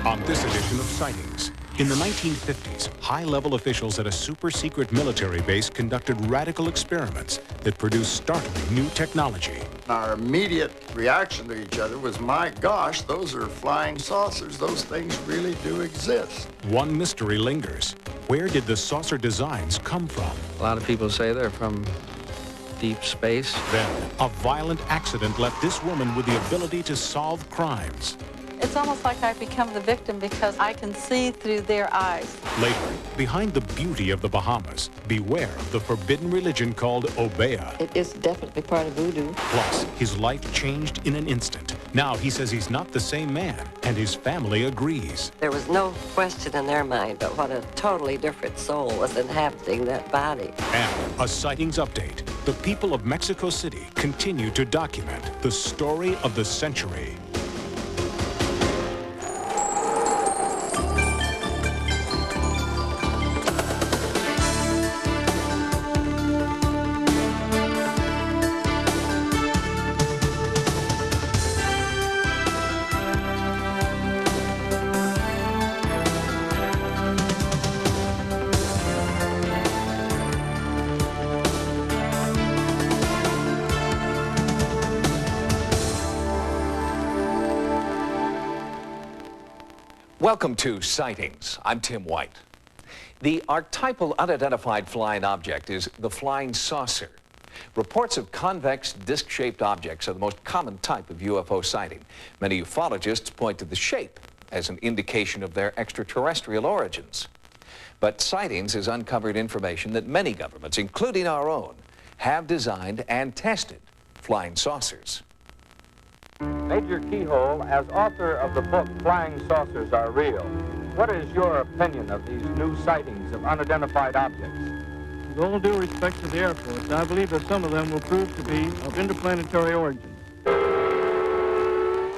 On this edition of Sightings, in the 1950s, high-level officials at a super-secret military base conducted radical experiments that produced startling new technology. Our immediate reaction to each other was, my gosh, those are flying saucers. Those things really do exist. One mystery lingers. Where did the saucer designs come from? A lot of people say they're from deep space. Then, a violent accident left this woman with the ability to solve crimes. It's almost like I've become the victim because I can see through their eyes. Later, behind the beauty of the Bahamas, beware of the forbidden religion called Obeah. It is definitely part of voodoo. Plus, his life changed in an instant. Now he says he's not the same man, and his family agrees. There was no question in their mind but what a totally different soul was inhabiting that body. And a sightings update. The people of Mexico City continue to document the story of the century. Welcome to Sightings. I'm Tim White. The archetypal unidentified flying object is the flying saucer. Reports of convex, disc-shaped objects are the most common type of UFO sighting. Many ufologists point to the shape as an indication of their extraterrestrial origins. But Sightings has uncovered information that many governments, including our own, have designed and tested flying saucers. Major Keyhole, as author of the book Flying Saucers Are Real, what is your opinion of these new sightings of unidentified objects? With all due respect to the Air Force, I believe that some of them will prove to be of interplanetary origin.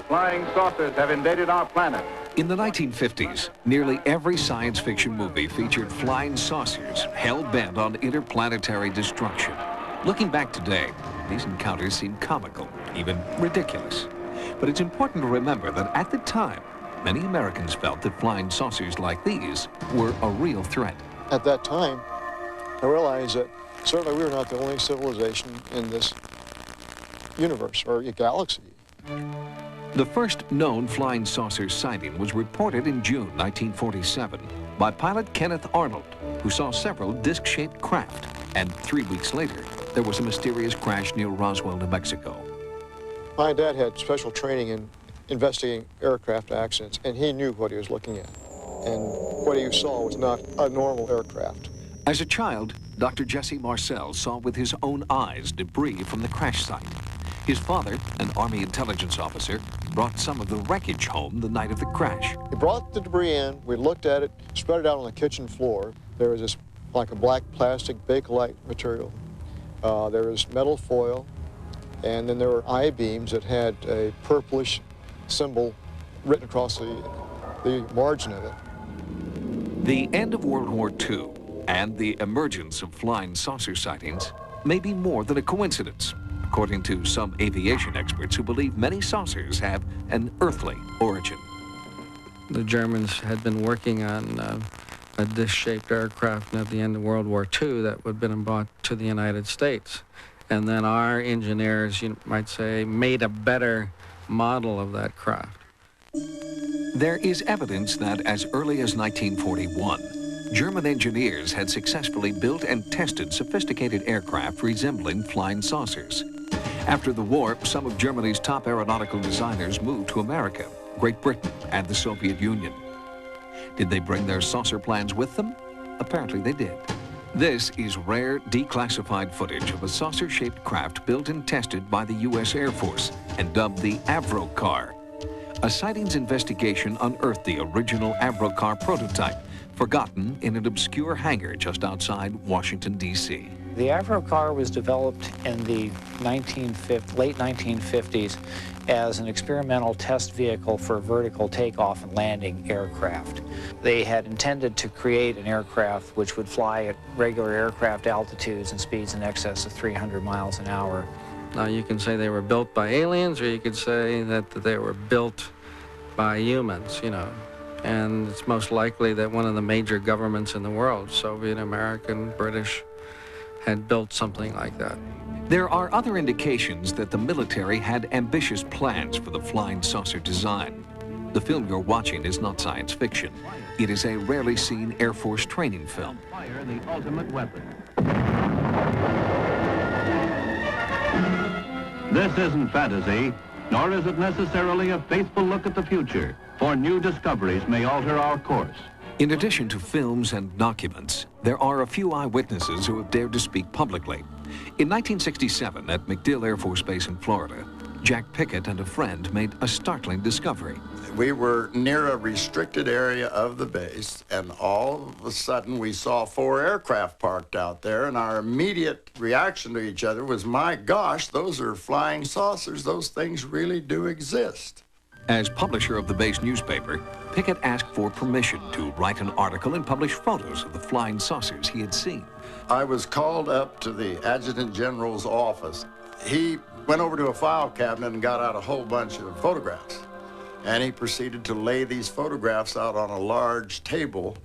Flying saucers have invaded our planet. In the 1950s, nearly every science fiction movie featured flying saucers hell-bent on interplanetary destruction. Looking back today, these encounters seem comical, even ridiculous. But it's important to remember that at the time, many Americans felt that flying saucers like these were a real threat. At that time, I realized that certainly we were not the only civilization in this universe or galaxy. The first known flying saucer sighting was reported in June 1947 by pilot Kenneth Arnold, who saw several disc-shaped craft. And 3 weeks later, there was a mysterious crash near Roswell, New Mexico. My dad had special training in investigating aircraft accidents, and he knew what he was looking at. And what he saw was not a normal aircraft. As a child, Dr. Jesse Marcel saw with his own eyes debris from the crash site. His father, an Army intelligence officer, brought some of the wreckage home the night of the crash. He brought the debris in, we looked at it, spread it out on the kitchen floor. There was this like a black plastic Bakelite material. There was metal foil, and then there were I-beams that had a purplish symbol written across the margin of it. The end of World War II and the emergence of flying saucer sightings may be more than a coincidence, according to some aviation experts who believe many saucers have an earthly origin. The Germans had been working on a disc-shaped aircraft at the end of World War II that would have been brought to the United States. And then our engineers, you might say, made a better model of that craft. There is evidence that as early as 1941, German engineers had successfully built and tested sophisticated aircraft resembling flying saucers. After the war, some of Germany's top aeronautical designers moved to America, Great Britain, and the Soviet Union. Did they bring their saucer plans with them? Apparently they did. This is rare, declassified footage of a saucer-shaped craft built and tested by the U.S. Air Force and dubbed the Avro car. A sightings investigation unearthed the original Avro car prototype, forgotten in an obscure hangar just outside Washington, D.C. The Avro car was developed in the late 1950s as an experimental test vehicle for vertical takeoff and landing aircraft. They had intended to create an aircraft which would fly at regular aircraft altitudes and speeds in excess of 300 miles an hour. Now you can say they were built by aliens, or you could say that they were built by humans, you know. And it's most likely that one of the major governments in the world, Soviet, American, British, had built something like that. There are other indications that the military had ambitious plans for the flying saucer design. The film you're watching is not science fiction. It is a rarely seen Air Force training film. Fire the ultimate weapon. This isn't fantasy, nor is it necessarily a faithful look at the future, for new discoveries may alter our course. In addition to films and documents, there are a few eyewitnesses who have dared to speak publicly. In 1967, at MacDill Air Force Base in Florida, Jack Pickett and a friend made a startling discovery. We were near a restricted area of the base, and all of a sudden we saw 4 aircraft parked out there, and our immediate reaction to each other was, my gosh, those are flying saucers. Those things really do exist. As publisher of the base newspaper, Pickett asked for permission to write an article and publish photos of the flying saucers he had seen. I was called up to the Adjutant General's office. He went over to a file cabinet and got out a whole bunch of photographs. And he proceeded to lay these photographs out on a large table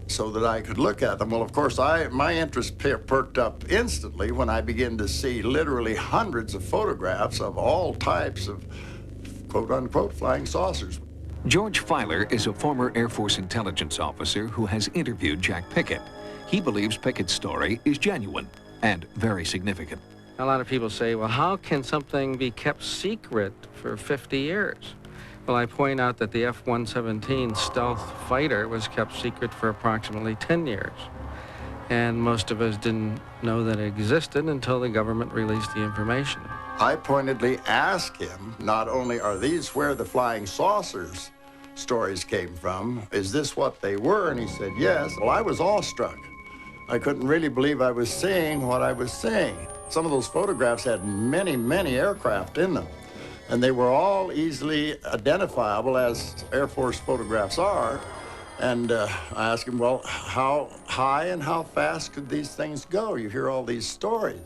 so that I could look at them. Well, of course, my interest perked up instantly when I began to see literally hundreds of photographs of all types of quote-unquote flying saucers. George Filer is a former Air Force intelligence officer who has interviewed Jack Pickett. He believes Pickett's story is genuine and very significant. A lot of people say, well, how can something be kept secret for 50 years? Well, I point out that the F-117 stealth fighter was kept secret for approximately 10 years. And most of us didn't know that it existed until the government released the information. I pointedly asked him, not only are these where the flying saucers stories came from, is this what they were? And he said, yes. Well, I was awestruck. I couldn't really believe I was seeing what I was seeing. Some of those photographs had many, many aircraft in them, and they were all easily identifiable as Air Force photographs are. And I asked him, well, how high and how fast could these things go? You hear all these stories.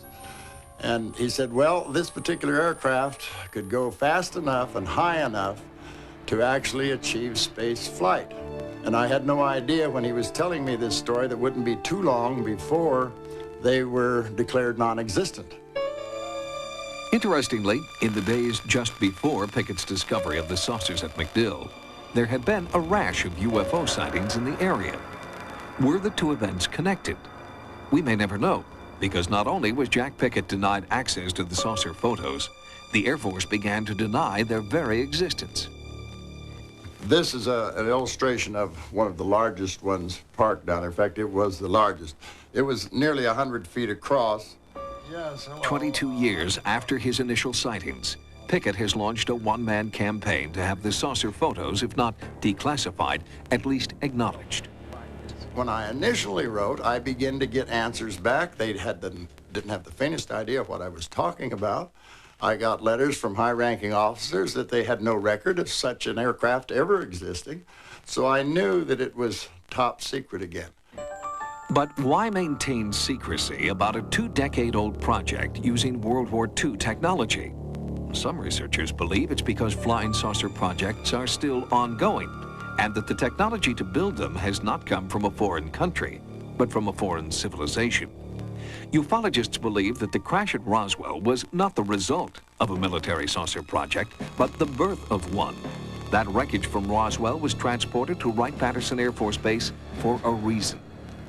And he said, well, this particular aircraft could go fast enough and high enough to actually achieve space flight. And I had no idea when he was telling me this story that wouldn't be too long before they were declared non-existent. Interestingly, in the days just before Pickett's discovery of the saucers at MacDill, there had been a rash of UFO sightings in the area. Were the two events connected? We may never know, because not only was Jack Pickett denied access to the saucer photos, the Air Force began to deny their very existence. This is an illustration of one of the largest ones parked down there. In fact, it was the largest. It was nearly 100 feet across. Yes, hello. 22 years after his initial sightings, Pickett has launched a one-man campaign to have the saucer photos, if not declassified, at least acknowledged. When I initially wrote, I began to get answers back. They didn't have the faintest idea of what I was talking about. I got letters from high-ranking officers that they had no record of such an aircraft ever existing. So I knew that it was top secret again. But why maintain secrecy about a 2-decade-old project using World War II technology? Some researchers believe it's because flying saucer projects are still ongoing, and that the technology to build them has not come from a foreign country, but from a foreign civilization. Ufologists believe that the crash at Roswell was not the result of a military saucer project, but the birth of one. That wreckage from Roswell was transported to Wright-Patterson Air Force Base for a reason.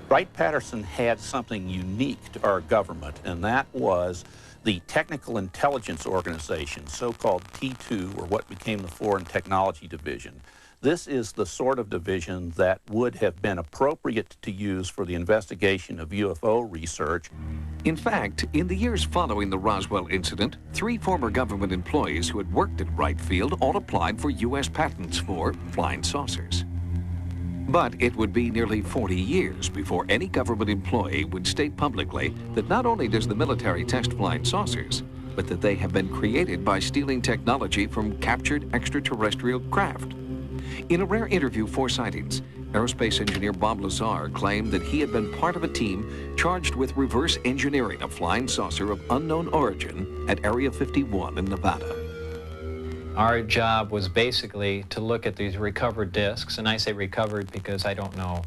Wright-Patterson had something unique to our government, and that was the Technical Intelligence Organization, so-called T2, or what became the Foreign Technology Division. This is the sort of division that would have been appropriate to use for the investigation of UFO research. In fact, in the years following the Roswell incident, 3 former government employees who had worked at Wright Field all applied for U.S. patents for flying saucers. But it would be nearly 40 years before any government employee would state publicly that not only does the military test flying saucers, but that they have been created by stealing technology from captured extraterrestrial craft. In a rare interview for Sightings, aerospace engineer Bob Lazar claimed that he had been part of a team charged with reverse engineering a flying saucer of unknown origin at Area 51 in Nevada. Our job was basically to look at these recovered discs, and I say recovered because I don't know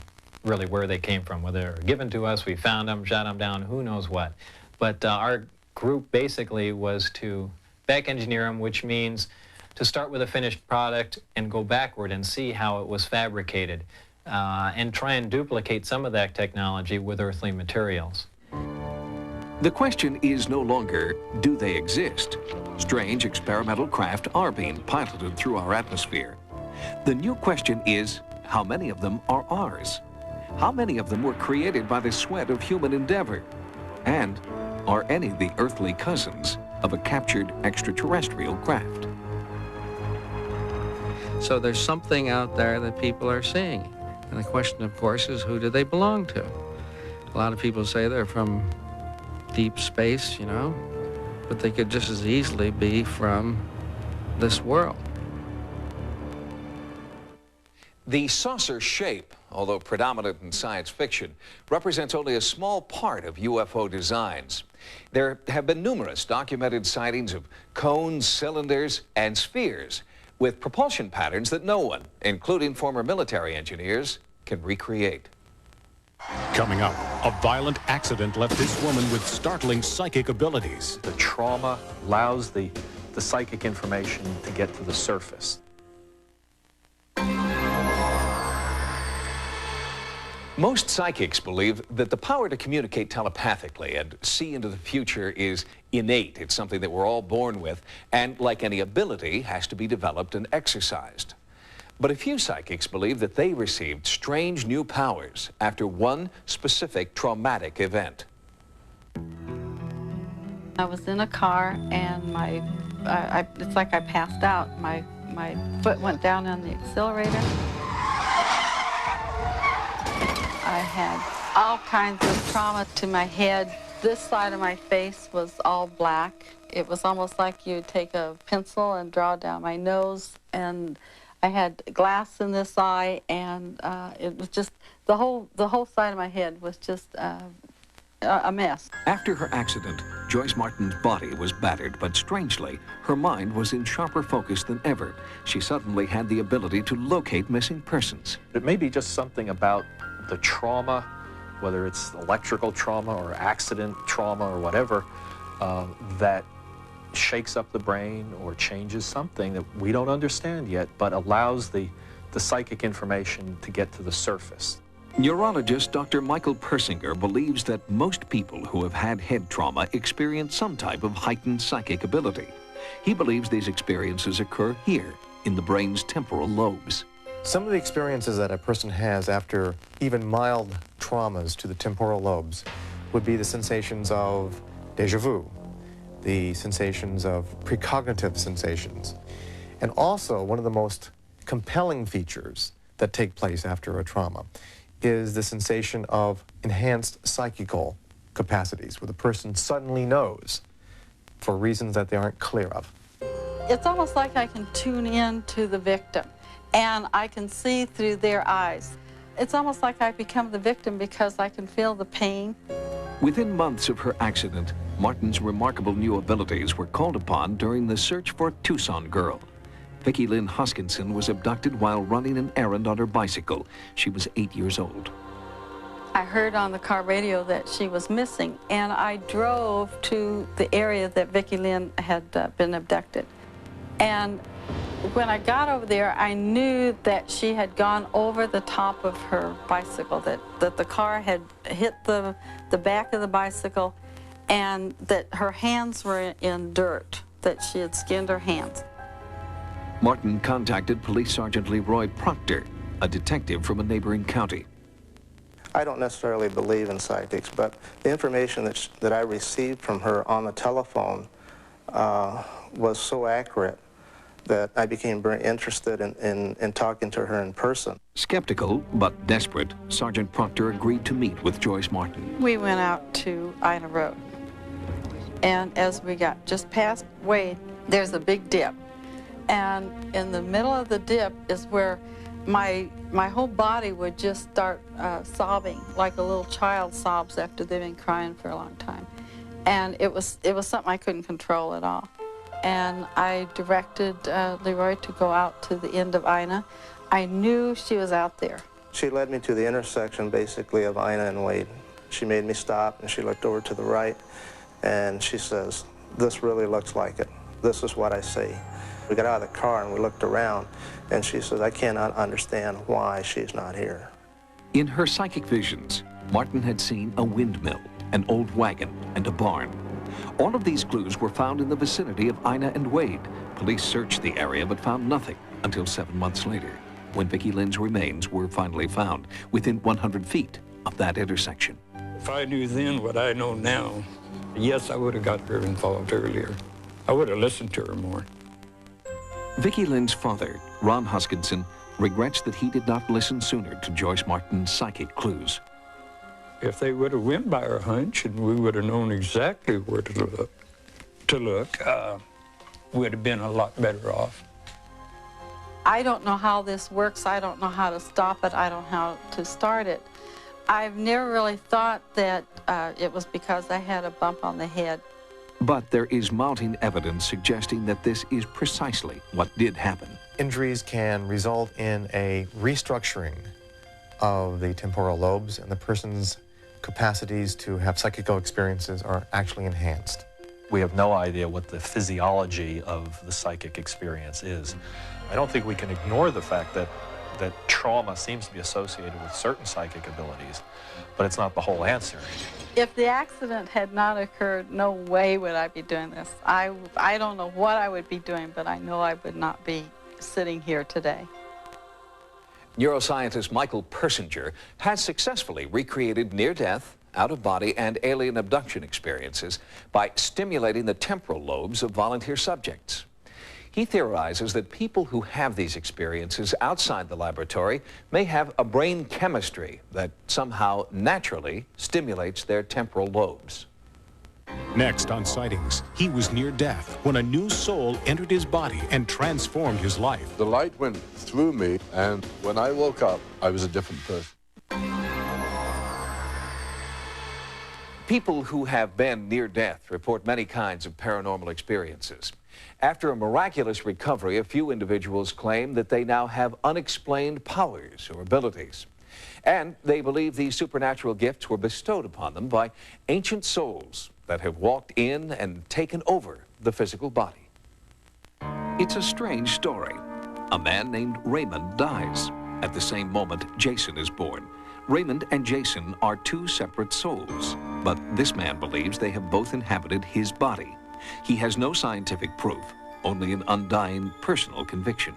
really where they came from, whether they were given to us, we found them, shot them down, who knows what. But our group basically was to back engineer them, which means to start with a finished product and go backward and see how it was fabricated, and try and duplicate some of that technology with earthly materials. The question is no longer, do they exist? Strange experimental craft are being piloted through our atmosphere. The new question is, how many of them are ours? How many of them were created by the sweat of human endeavor? And are any the earthly cousins of a captured extraterrestrial craft? So there's something out there that people are seeing. And the question, of course, is who do they belong to? A lot of people say they're from deep space, you know, but they could just as easily be from this world. The saucer shape, although predominant in science fiction, represents only a small part of UFO designs. There have been numerous documented sightings of cones, cylinders, and spheres with propulsion patterns that no one, including former military engineers, can recreate. Coming up, a violent accident left this woman with startling psychic abilities. The trauma allows the psychic information to get to the surface. Most psychics believe that the power to communicate telepathically and see into the future is innate. It's something that we're all born with, and like any ability, has to be developed and exercised. But a few psychics believe that they received strange new powers after one specific traumatic event. I was in a car and it's like I passed out. My foot went down on the accelerator. I had all kinds of trauma to my head. This side of my face was all black. It was almost like you take a pencil and draw down my nose, and I had glass in this eye, and it was just, the whole side of my head was just a mess. After her accident, Joyce Martin's body was battered, but strangely, her mind was in sharper focus than ever. She suddenly had the ability to locate missing persons. It may be just something about the trauma, whether it's electrical trauma or accident trauma or whatever, that shakes up the brain or changes something that we don't understand yet, but allows the psychic information to get to the surface. Neurologist Dr. Michael Persinger believes that most people who have had head trauma experience some type of heightened psychic ability. He believes these experiences occur here in the brain's temporal lobes. Some of the experiences that a person has after even mild traumas to the temporal lobes would be the sensations of déjà vu, the sensations of precognitive sensations, and also one of the most compelling features that take place after a trauma is the sensation of enhanced psychical capacities, where the person suddenly knows for reasons that they aren't clear of. It's almost like I can tune in to the victim, and I can see through their eyes. It's almost like I become the victim because I can feel the pain. Within months of her accident, Martin's remarkable new abilities were called upon during the search for a Tucson girl. Vicki Lynn Hoskinson was abducted while running an errand on her bicycle. She was 8 years old. I heard on the car radio that she was missing, and I drove to the area that Vicki Lynn had been abducted. And when I got over there, I knew that she had gone over the top of her bicycle, that the car had hit the back of the bicycle, and that her hands were in dirt, that she had skinned her hands. Martin contacted Police Sergeant Leroy Proctor, a detective from a neighboring county. I don't necessarily believe in psychics, but the information that I received from her on the telephone was so accurate that I became very interested in talking to her in person. Skeptical but desperate, Sergeant Proctor agreed to meet with Joyce Martin. We went out to Ina Road, and as we got just past Wade, there's a big dip. And in the middle of the dip is where my whole body would just start sobbing like a little child sobs after they've been crying for a long time. And it was something I couldn't control at all. and I directed Leroy to go out to the end of Ina. I knew she was out there. She led me to the intersection, basically, of Ina and Wade. She made me stop, and she looked over to the right, and she says, "This really looks like it. This is what I see." We got out of the car, and we looked around, and she says, "I cannot understand why she's not here." In her psychic visions, Martin had seen a windmill, an old wagon, and a barn. All of these clues were found in the vicinity of Ina and Wade. Police searched the area but found nothing until 7 months later, when Vicki Lynn's remains were finally found within 100 feet of that intersection. If I knew then what I know now, yes, I would have got her involved earlier. I would have listened to her more. Vicki Lynn's father, Ron Huskinson, regrets that he did not listen sooner to Joyce Martin's psychic clues. If they would have went by our hunch and we would have known exactly where to look, we'd have been a lot better off. I don't know how this works. I don't know how to stop it. I don't know how to start it. I've never really thought that it was because I had a bump on the head. But there is mounting evidence suggesting that this is precisely what did happen. Injuries can result in a restructuring of the temporal lobes, and the person's capacities to have psychical experiences are actually enhanced. We have no idea what the physiology of the psychic experience is. I don't think we can ignore the fact that trauma seems to be associated with certain psychic abilities, but it's not the whole answer. If the accident had not occurred, no way would I be doing this. I don't know what I would be doing, but I know I would not be sitting here today. Neuroscientist Michael Persinger has successfully recreated near-death, out-of-body, and alien abduction experiences by stimulating the temporal lobes of volunteer subjects. He theorizes that people who have these experiences outside the laboratory may have a brain chemistry that somehow naturally stimulates their temporal lobes. Next on Sightings, he was near death when a new soul entered his body and transformed his life. The light went through me, and when I woke up, I was a different person. People who have been near death report many kinds of paranormal experiences. After a miraculous recovery, a few individuals claim that they now have unexplained powers or abilities. And they believe these supernatural gifts were bestowed upon them by ancient souls that have walked in and taken over the physical body. It's a strange story. A man named Raymond dies. At the same moment, Jason is born. Raymond and Jason are two separate souls, but this man believes they have both inhabited his body. He has no scientific proof, only an undying personal conviction.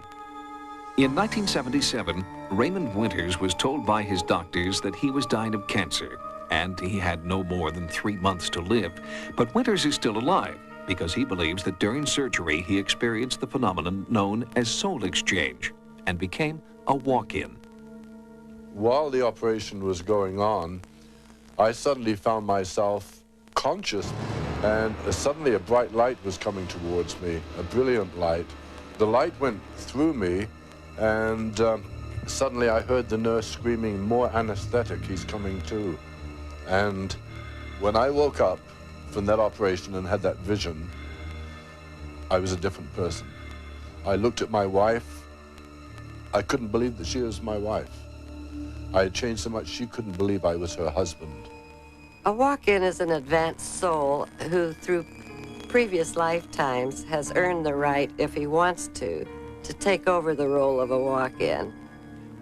In 1977, Raymond Winters was told by his doctors that he was dying of cancer, and he had no more than 3 months to live. But Winters is still alive because he believes that during surgery he experienced the phenomenon known as soul exchange and became a walk-in. While the operation was going on, I suddenly found myself conscious, and suddenly a bright light was coming towards me, a brilliant light. The light went through me, and suddenly I heard the nurse screaming, "More anesthetic, he's coming to." And when I woke up from that operation and had that vision, I was a different person. I looked at my wife. I couldn't believe that she was my wife. I had changed so much she couldn't believe I was her husband. A walk-in is an advanced soul who, through previous lifetimes, has earned the right, if he wants to take over the role of a walk-in.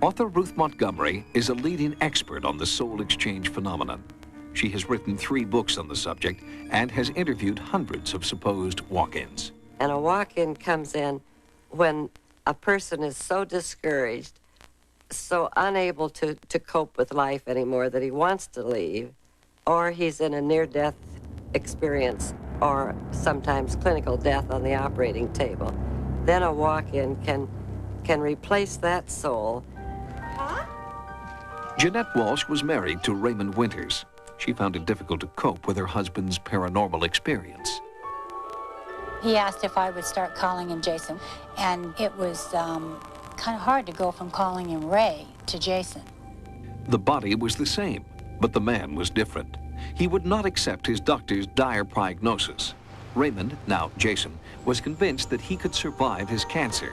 Author Ruth Montgomery is a leading expert on the soul exchange phenomenon. She has written 3 books on the subject and has interviewed hundreds of supposed walk-ins. And a walk-in comes in when a person is so discouraged, so unable to cope with life anymore that he wants to leave, or he's in a near-death experience, or sometimes clinical death on the operating table. Then a walk-in can replace that soul. Jeanette Walsh was married to Raymond Winters. She found it difficult to cope with her husband's paranormal experience. He asked if I would start calling him Jason, and it was kind of hard to go from calling him Ray to Jason. The body was the same, but the man was different. He would not accept his doctor's dire prognosis. Raymond, now Jason, was convinced that he could survive his cancer.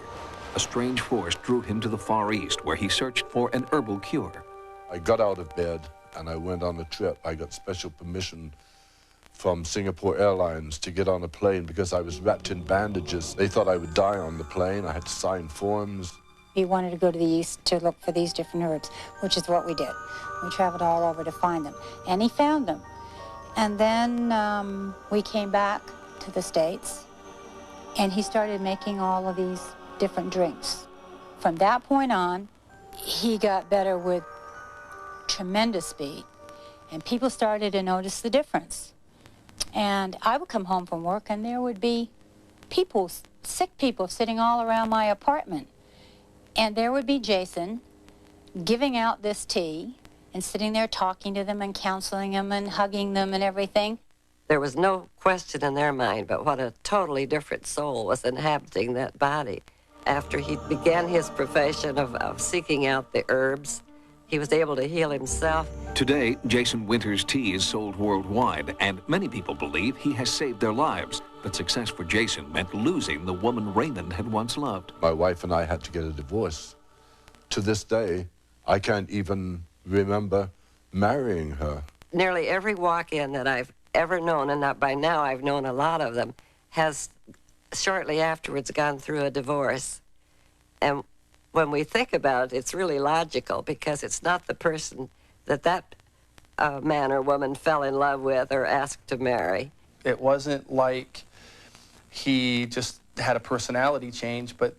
A strange force drew him to the Far East, where he searched for an herbal cure. I got out of bed and I went on a trip. I got special permission from Singapore Airlines to get on a plane because I was wrapped in bandages. They thought I would die on the plane. I had to sign forms. He wanted to go to the east to look for these different herbs, which is what we did. We traveled all over to find them, and he found them. And then we came back to the States, and he started making all of these different drinks. From that point on, he got better with tremendous speed, and people started to notice the difference. And I would come home from work, and there would be people, sick people, sitting all around my apartment. And there would be Jason giving out this tea and sitting there talking to them and counseling them and hugging them and everything. There was no question in their mind but what a totally different soul was inhabiting that body. After he began his profession of seeking out the herbs, he was able to heal himself. Today, Jason Winters' tea is sold worldwide, and many people believe he has saved their lives. But success for Jason meant losing the woman Raymond had once loved. My wife and I had to get a divorce. To this day, I can't even remember marrying her. Nearly every walk-in that I've ever known, and by now I've known a lot of them, has shortly afterwards gone through a divorce. And when we think about it, it's really logical, because it's not the person that man or woman fell in love with or asked to marry. It wasn't like he just had a personality change, but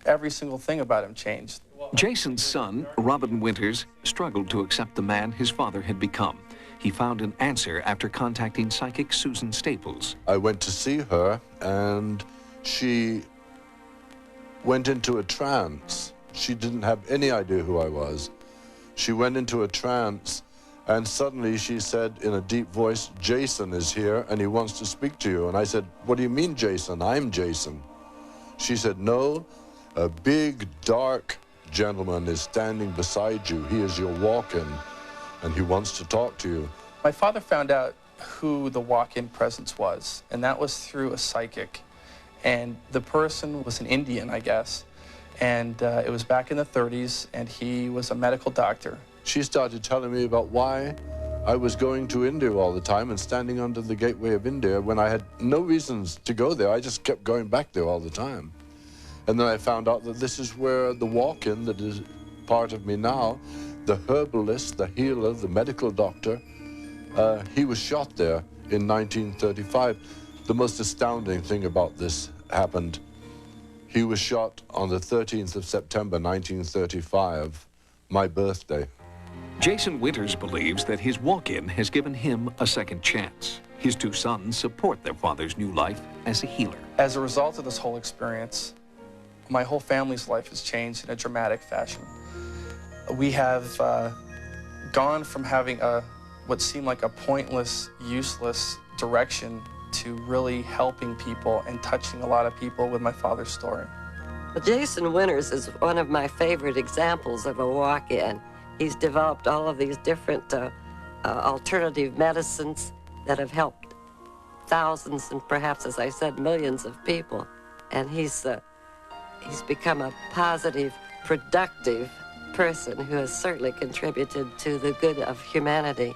every single thing about him changed. Jason's son, Robin Winters, struggled to accept the man his father had become. He found an answer after contacting psychic Susan Staples. I went to see her, and she went into a trance. She didn't have any idea who I was. She went into a trance, and suddenly she said in a deep voice, "Jason is here, and he wants to speak to you." And I said, "What do you mean, Jason? I'm Jason." She said, "No, a big, dark gentleman is standing beside you. He is your walk-in, and he wants to talk to you." My father found out who the walk-in presence was, and that was through a psychic. And the person was an Indian, I guess. And it was back in the 30s, and he was a medical doctor. She started telling me about why I was going to India all the time and standing under the gateway of India when I had no reasons to go there. I just kept going back there all the time. And then I found out that this is where the walk-in that is part of me now, the herbalist, the healer, the medical doctor, he was shot there in 1935. The most astounding thing about this happened. He was shot on the 13th of September, 1935, my birthday. Jason Winters believes that his walk-in has given him a second chance. His two sons support their father's new life as a healer. As a result of this whole experience, my whole family's life has changed in a dramatic fashion. We have gone from having what seemed like a pointless, useless direction to really helping people and touching a lot of people with my father's story. Jason Winters is one of my favorite examples of a walk-in. He's developed all of these different alternative medicines that have helped thousands and perhaps, as I said, millions of people. And he's become a positive, productive person who has certainly contributed to the good of humanity.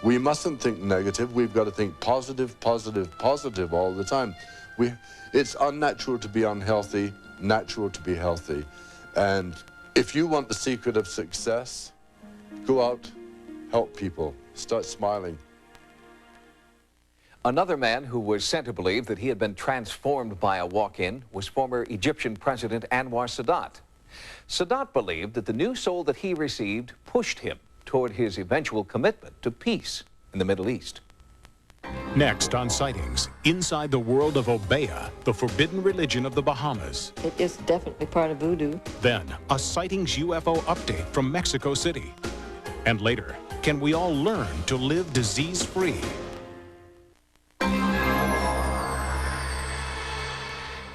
We mustn't think negative. We've got to think positive, positive, positive all the time. It's unnatural to be unhealthy, natural to be healthy. And if you want the secret of success, go out, help people, start smiling. Another man who was said to believe that he had been transformed by a walk-in was former Egyptian President Anwar Sadat. Sadat believed that the new soul that he received pushed him toward his eventual commitment to peace in the Middle East. Next on Sightings, inside the world of Obeah, the forbidden religion of the Bahamas. It is definitely part of voodoo. Then, a Sightings UFO update from Mexico City. And later, can we all learn to live disease-free?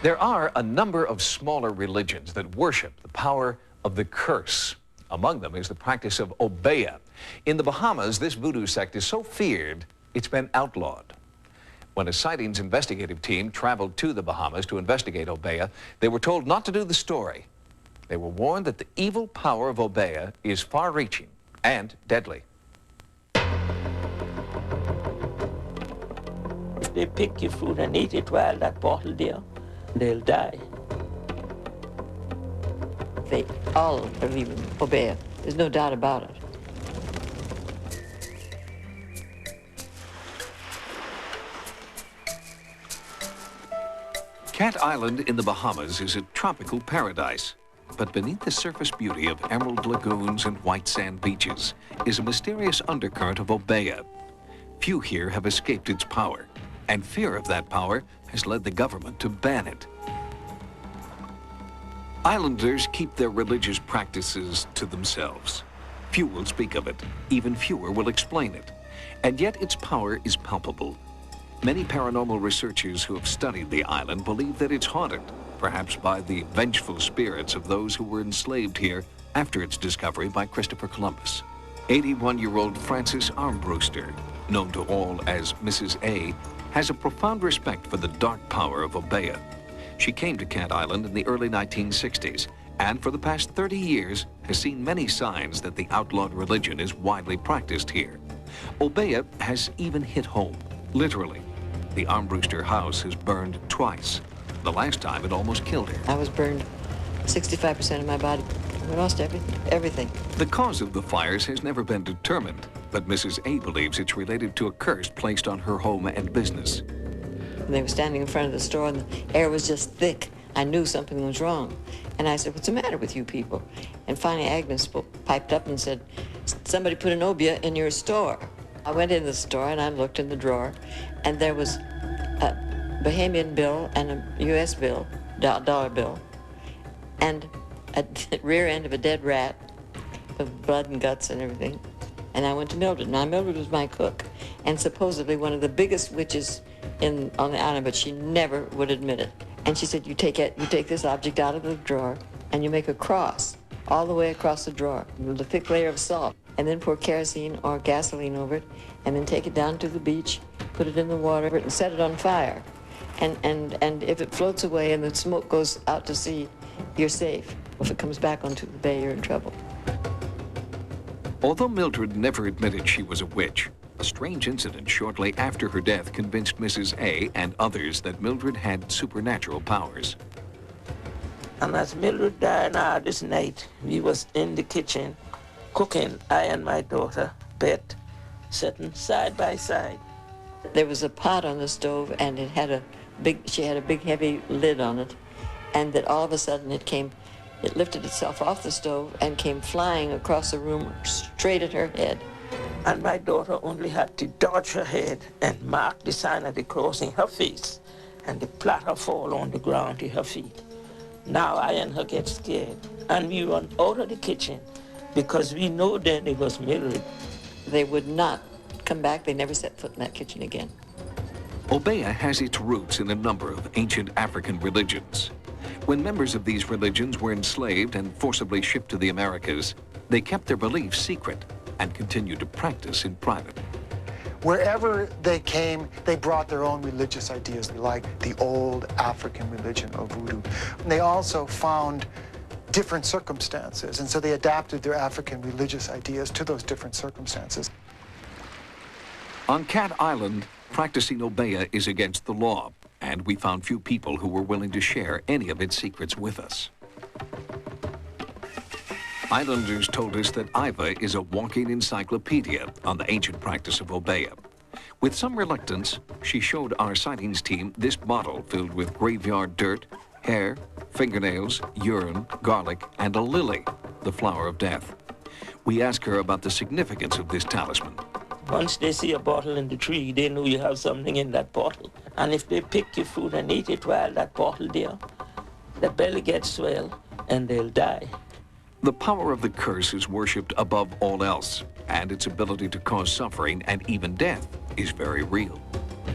There are a number of smaller religions that worship the power of the curse. Among them is the practice of Obeah. In the Bahamas, this voodoo sect is so feared, it's been outlawed. When a sightings investigative team traveled to the Bahamas to investigate Obeah, they were told not to do the story. They were warned that the evil power of Obeah is far-reaching and deadly. If they pick your food and eat it while that bottle there, they'll die. They all are leaving Obeah. There's no doubt about it. Cat Island in the Bahamas is a tropical paradise. But beneath the surface beauty of emerald lagoons and white sand beaches is a mysterious undercurrent of Obeah. Few here have escaped its power, and fear of that power has led the government to ban it. Islanders keep their religious practices to themselves. Few will speak of it, even fewer will explain it. And yet its power is palpable. Many paranormal researchers who have studied the island believe that it's haunted, perhaps by the vengeful spirits of those who were enslaved here after its discovery by Christopher Columbus. 81-year-old Frances Armbruster, known to all as Mrs. A, has a profound respect for the dark power of Obeah. She came to Cat Island in the early 1960s, and for the past 30 years has seen many signs that the outlawed religion is widely practiced here. Obeah has even hit home, literally. The Armbruster house has burned twice. The last time it almost killed her. I was burned 65% of my body. I lost everything. The cause of the fires has never been determined, but Mrs. A believes it's related to a curse placed on her home and business. And they were standing in front of the store and the air was just thick. I knew something was wrong. And I said, what's the matter with you people? And finally Agnes piped up and said, somebody put an Obeah in your store. I went in the store and I looked in the drawer and there was a Bahamian bill and a U.S. bill, dollar bill, and a rear end of a dead rat with blood and guts and everything. And I went to Mildred. Now, Mildred was my cook and supposedly one of the biggest witches on the island, but she never would admit it. And she said, you take this object out of the drawer and you make a cross all the way across the drawer with a thick layer of salt, and then pour kerosene or gasoline over it, and then take it down to the beach, put it in the water, and set it on fire. And if it floats away and the smoke goes out to sea, you're safe. If it comes back onto the bay, you're in trouble. Although Mildred never admitted she was a witch, a strange incident shortly after her death convinced Mrs. A and others that Mildred had supernatural powers. And as Mildred died this night, we was in the kitchen cooking, I and my daughter, Beth, sitting side by side. There was a pot on the stove and it had she had a big heavy lid on it, and that all of a sudden it lifted itself off the stove and came flying across the room straight at her head. And my daughter only had to dodge her head and mark the sign of the cross in her face, and the platter fall on the ground to her feet. Now I and her get scared, and we run out of the kitchen because we know then it was Mildred. They would not come back. They never set foot in that kitchen again. Obeah has its roots in a number of ancient African religions. When members of these religions were enslaved and forcibly shipped to the Americas, they kept their beliefs secret and continued to practice in private. Wherever they came, they brought their own religious ideas, like the old African religion of voodoo. And they also found different circumstances, and so they adapted their African religious ideas to those different circumstances. On Cat Island, practicing Obeah is against the law, and we found few people who were willing to share any of its secrets with us. Islanders told us that Iva is a walking encyclopedia on the ancient practice of Obeah. With some reluctance, she showed our sightings team this bottle filled with graveyard dirt, hair, fingernails, urine, garlic, and a lily, the flower of death. We asked her about the significance of this talisman. Once they see a bottle in the tree, they know you have something in that bottle. And if they pick your food and eat it while that bottle there, the belly gets swelled and they'll die. The power of the curse is worshipped above all else, and its ability to cause suffering and even death is very real.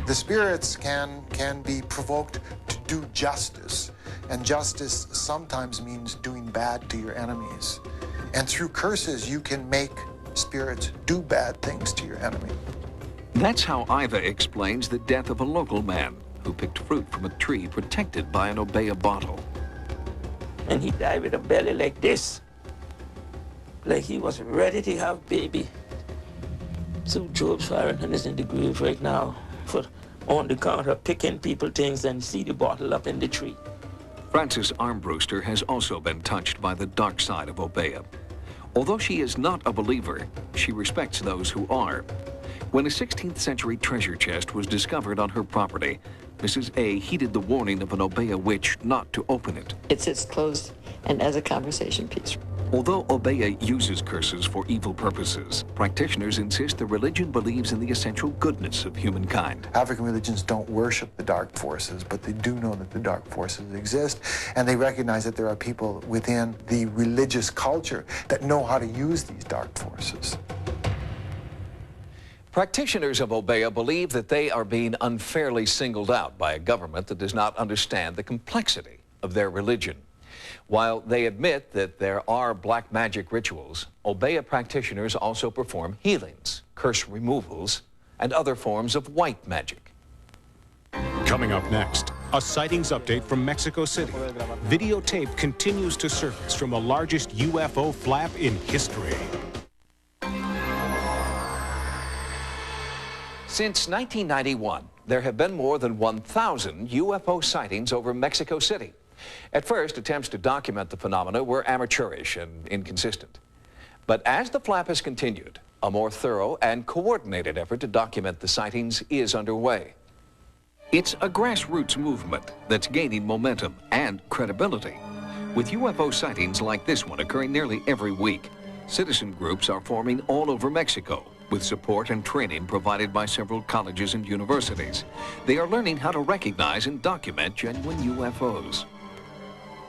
The spirits can be provoked to do justice, and justice sometimes means doing bad to your enemies. And through curses, you can make spirits do bad things to your enemy. That's how Iva explains the death of a local man who picked fruit from a tree protected by an Obeah bottle. And he died with a belly like this. Like he was ready to have baby. So Job Farrington is in the grave right now for on the counter picking people things and see the bottle up in the tree. Frances Armbruster has also been touched by the dark side of Obeah. Although she is not a believer, she respects those who are. When a 16th century treasure chest was discovered on her property, Mrs. A heeded the warning of an Obeah witch not to open it. It sits closed and as a conversation piece. Although Obeah uses curses for evil purposes, practitioners insist the religion believes in the essential goodness of humankind. African religions don't worship the dark forces, but they do know that the dark forces exist, and they recognize that there are people within the religious culture that know how to use these dark forces. Practitioners of Obeah believe that they are being unfairly singled out by a government that does not understand the complexity of their religion. While they admit that there are black magic rituals, Obeah practitioners also perform healings, curse removals, and other forms of white magic. Coming up next, a sightings update from Mexico City. Videotape continues to surface from the largest UFO flap in history. Since 1991, there have been more than 1,000 UFO sightings over Mexico City. At first, attempts to document the phenomena were amateurish and inconsistent. But as the flap has continued, a more thorough and coordinated effort to document the sightings is underway. It's a grassroots movement that's gaining momentum and credibility. With UFO sightings like this one occurring nearly every week, citizen groups are forming all over Mexico, with support and training provided by several colleges and universities. They are learning how to recognize and document genuine UFOs.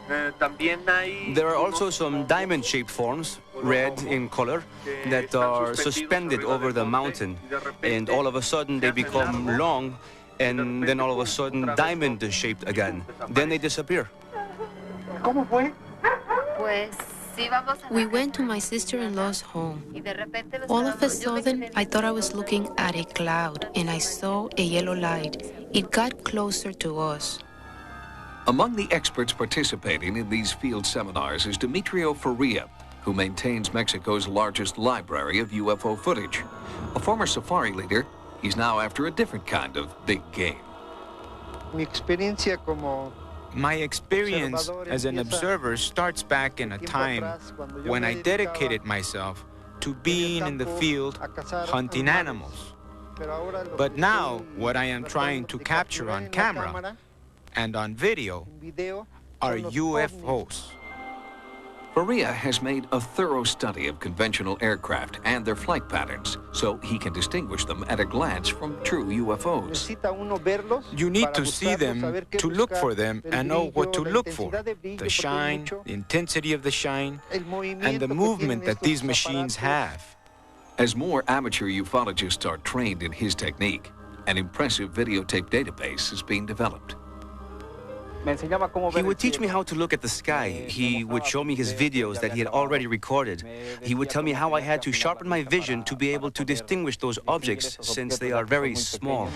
There are also some diamond-shaped forms, red in color, that are suspended over the mountain, and all of a sudden they become long, and then all of a sudden diamond-shaped again. Then they disappear. We went to my sister-in-law's home. All of a sudden, I thought I was looking at a cloud, and I saw a yellow light. It got closer to us. Among the experts participating in these field seminars is Demetrio Faria, who maintains Mexico's largest library of UFO footage. A former safari leader, he's now after a different kind of big game. My experience as an observer starts back in a time when I dedicated myself to being in the field hunting animals. But now, what I am trying to capture on camera and on video are UFOs. Faria has made a thorough study of conventional aircraft and their flight patterns, so he can distinguish them at a glance from true UFOs. You need to see them to look for them and know what to look for. The shine, the intensity of the shine, and the movement that these machines have. As more amateur ufologists are trained in his technique, an impressive videotape database is being developed. He would teach me how to look at the sky. He would show me his videos that he had already recorded. He would tell me how I had to sharpen my vision to be able to distinguish those objects since they are very small.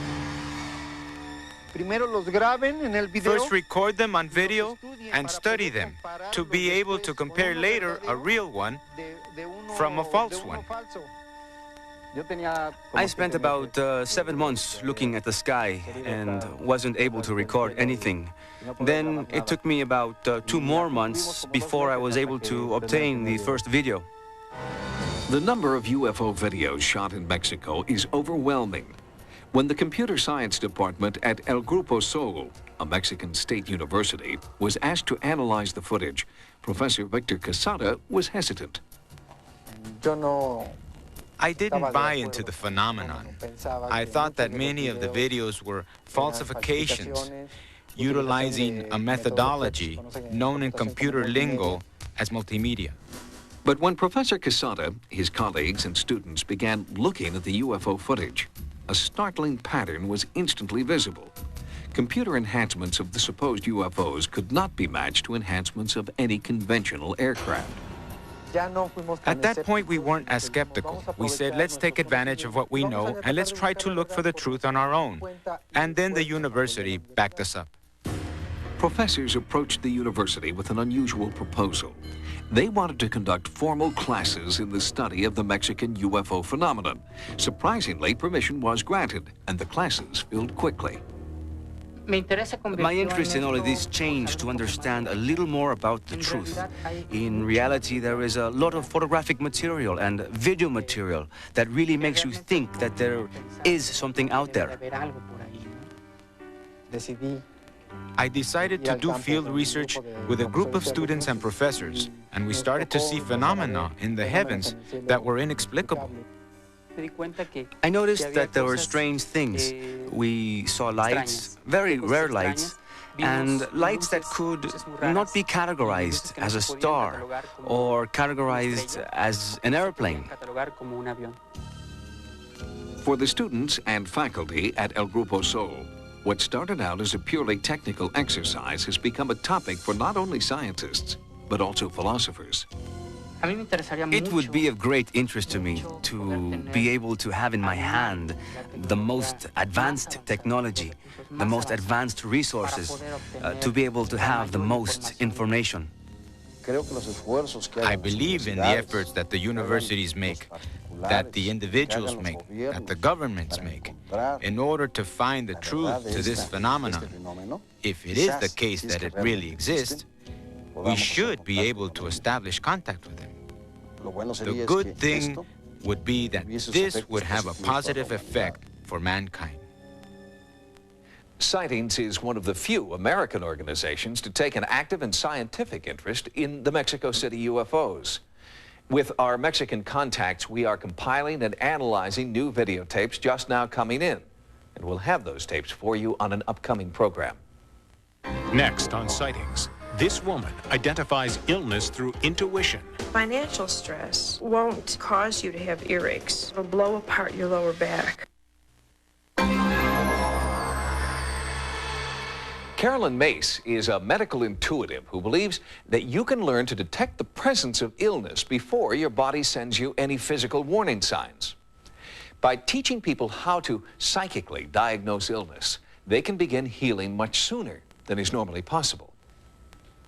First record them on video and study them to be able to compare later a real one from a false one. I spent about 7 months looking at the sky and wasn't able to record anything. Then it took me about 2 more months before I was able to obtain the first video. The number of UFO videos shot in Mexico is overwhelming. When the computer science department at El Grupo Sol, a Mexican state university, was asked to analyze the footage, Professor Victor Quesada was hesitant. I didn't buy into the phenomenon. I thought that many of the videos were falsifications, utilizing a methodology known in computer lingo as multimedia. But when Professor Quesada, his colleagues and students began looking at the UFO footage, a startling pattern was instantly visible. Computer enhancements of the supposed UFOs could not be matched to enhancements of any conventional aircraft. At that point, we weren't as skeptical. We said, let's take advantage of what we know and let's try to look for the truth on our own. And then the university backed us up. Professors approached the university with an unusual proposal. They wanted to conduct formal classes in the study of the Mexican UFO phenomenon. Surprisingly, permission was granted, and the classes filled quickly. My interest in all of this changed to understand a little more about the truth. In reality, there is a lot of photographic material and video material that really makes you think that there is something out there. I decided to do field research with a group of students and professors, and we started to see phenomena in the heavens that were inexplicable. I noticed that there were strange things. We saw lights, very rare lights, and lights that could not be categorized as a star or categorized as an airplane. For the students and faculty at El Grupo Sol, what started out as a purely technical exercise has become a topic for not only scientists, but also philosophers. It would be of great interest to me to be able to have in my hand the most advanced technology, the most advanced resources, to be able to have the most information. I believe in the efforts that the universities make, that the individuals make, that the governments make, in order to find the truth to this phenomenon. If it is the case that it really exists, we should be able to establish contact with him. The good thing would be that this would have a positive effect for mankind. Sightings is one of the few American organizations to take an active and scientific interest in the Mexico City UFOs. With our Mexican contacts, we are compiling and analyzing new videotapes just now coming in. And we'll have those tapes for you on an upcoming program. Next on Sightings, this woman identifies illness through intuition. Financial stress won't cause you to have earaches. It'll blow apart your lower back. Carolyn Mace is a medical intuitive who believes that you can learn to detect the presence of illness before your body sends you any physical warning signs. By teaching people how to psychically diagnose illness, they can begin healing much sooner than is normally possible.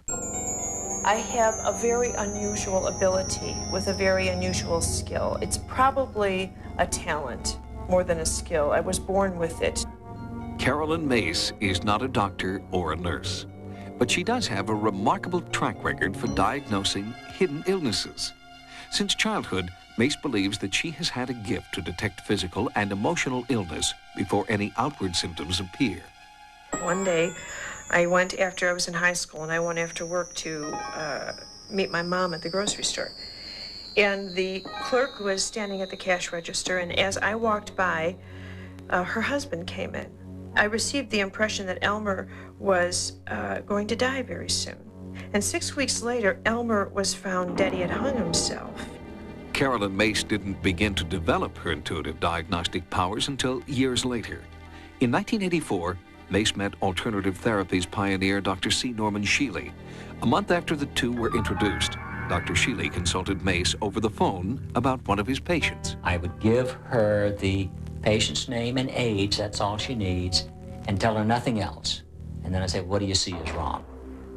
I have a very unusual ability with a very unusual skill. It's probably a talent more than a skill. I was born with it. Carolyn Mace is not a doctor or a nurse, but she does have a remarkable track record for diagnosing hidden illnesses. Since childhood, Mace believes that she has had a gift to detect physical and emotional illness before any outward symptoms appear. One day, I went after I was in high school, and I went after work to meet my mom at the grocery store. And the clerk was standing at the cash register, and as I walked by, her husband came in. I received the impression that Elmer was going to die very soon. And 6 weeks later, Elmer was found dead. He had hung himself. Carolyn Mace didn't begin to develop her intuitive diagnostic powers until years later. In 1984, Mace met alternative therapies pioneer Dr. C. Norman Shealy. A month after the two were introduced, Dr. Shealy consulted Mace over the phone about one of his patients. I would give her the patient's name and age, that's all she needs, and tell her nothing else. And then I say, what do you see is wrong?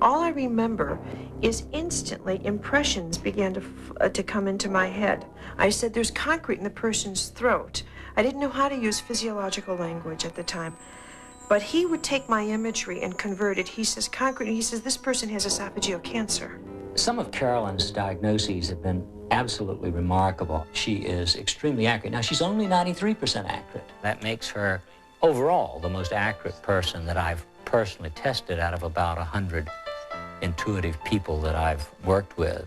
All I remember is instantly impressions began to come into my head. I said, there's concrete in the person's throat. I didn't know how to use physiological language at the time. But he would take my imagery and convert it. He says concrete, and he says this person has esophageal cancer. Some of Carolyn's diagnoses have been absolutely remarkable. She is extremely accurate. Now, she's only 93% accurate. That makes her, overall, the most accurate person that I've personally tested out of about 100 intuitive people that I've worked with.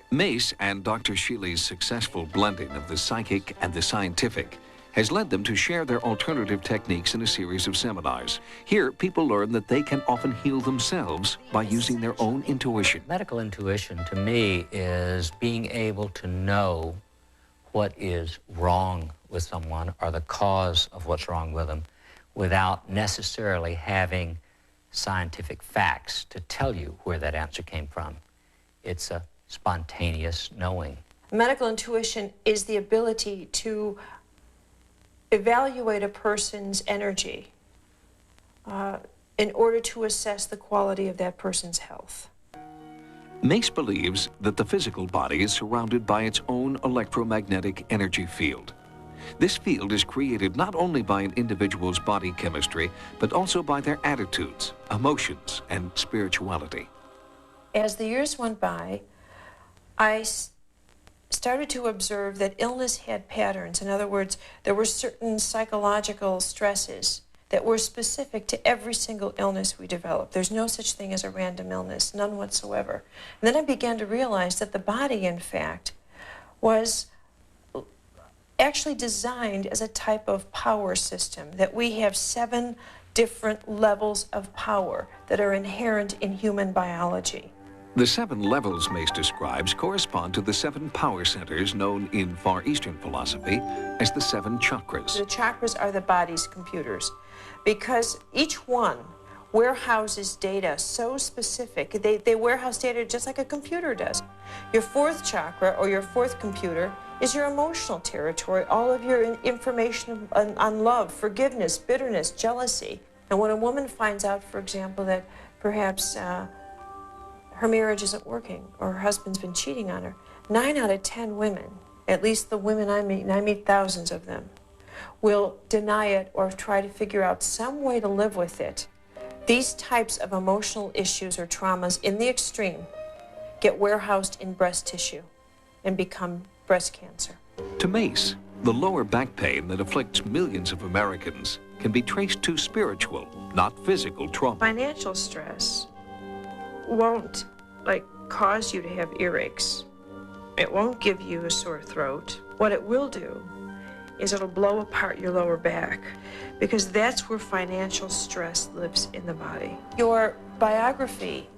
Mace and Dr. Shealy's successful blending of the psychic and the scientific has led them to share their alternative techniques in a series of seminars. Here, people learn that they can often heal themselves by using their own intuition. Medical intuition, to me, is being able to know what is wrong with someone or the cause of what's wrong with them without necessarily having scientific facts to tell you where that answer came from. It's a spontaneous knowing. Medical intuition is the ability to evaluate a person's energy in order to assess the quality of that person's health. Mace believes that the physical body is surrounded by its own electromagnetic energy field. This field is created not only by an individual's body chemistry, but also by their attitudes, emotions, and spirituality. As the years went by, I started to observe that illness had patterns. In other words, there were certain psychological stresses that were specific to every single illness we developed. There's no such thing as a random illness, none whatsoever. And then I began to realize that the body, in fact, was actually designed as a type of power system, that we have 7 different levels of power that are inherent in human biology. The 7 levels Mace describes correspond to the 7 power centers known in Far Eastern philosophy as the 7 chakras. The chakras are the body's computers because each one warehouses data so specific. They warehouse data just like a computer does. Your 4th chakra, or your 4th computer, is your emotional territory, all of your information on love, forgiveness, bitterness, jealousy. And when a woman finds out, for example, that perhaps her marriage isn't working or her husband's been cheating on her, 9 out of 10 women, at least the women I meet, and I meet thousands of them, will deny it or try to figure out some way to live with it. These types of emotional issues or traumas in the extreme get warehoused in breast tissue and become breast cancer. To Mace, the lower back pain that afflicts millions of Americans can be traced to spiritual, not physical trauma. Financial stress won't cause you to have earaches. It won't give you a sore throat. What it will do is it'll blow apart your lower back, because that's where financial stress lives in the body. Your biography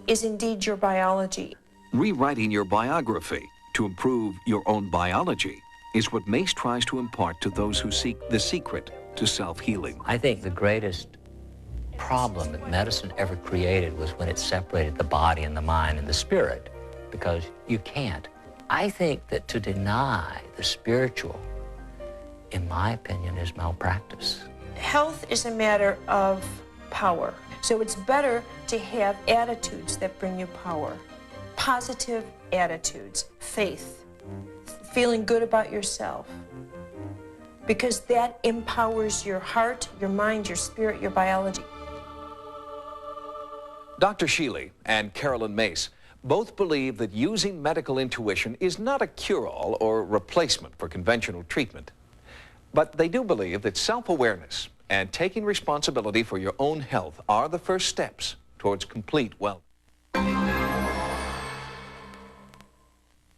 is indeed your biology. Rewriting your biography to improve your own biology is what Mace tries to impart to those who seek the secret to self-healing. I think the greatest problem that medicine ever created was when it separated the body and the mind and the spirit, because you can't. I think that to deny the spiritual, in my opinion, is malpractice. Health is a matter of power. So it's better to have attitudes that bring you power. Positive attitudes, faith, feeling good about yourself. Because that empowers your heart, your mind, your spirit, your biology. Dr. Sheely and Carolyn Mace both believe that using medical intuition is not a cure-all or replacement for conventional treatment. But they do believe that self-awareness and taking responsibility for your own health are the first steps towards complete wellness.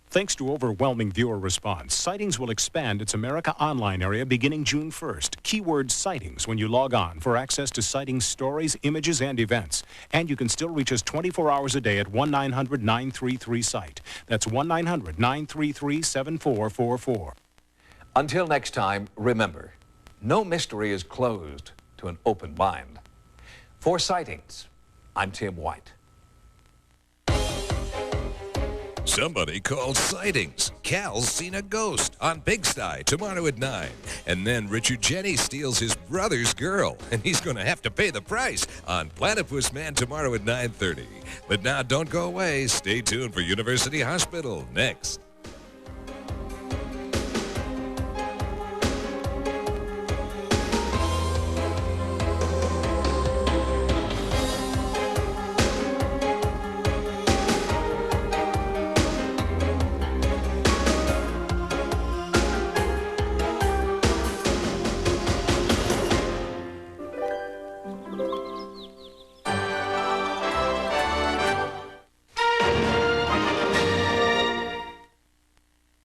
Thanks to overwhelming viewer response, Sightings will expand its America Online area beginning June 1st. Keyword Sightings when you log on for access to Sightings stories, images, and events. And you can still reach us 24 hours a day at 1-900-933-SIGHT. That's 1-900-933-7444. Until next time, remember, no mystery is closed to an open mind. For Sightings, I'm Tim White. Somebody called Sightings. Cal's seen a ghost on Pigsty tomorrow at 9. And then Richard Jenny steals his brother's girl, and he's going to have to pay the price on Platypus Man tomorrow at 9:30. But now don't go away. Stay tuned for University Hospital next.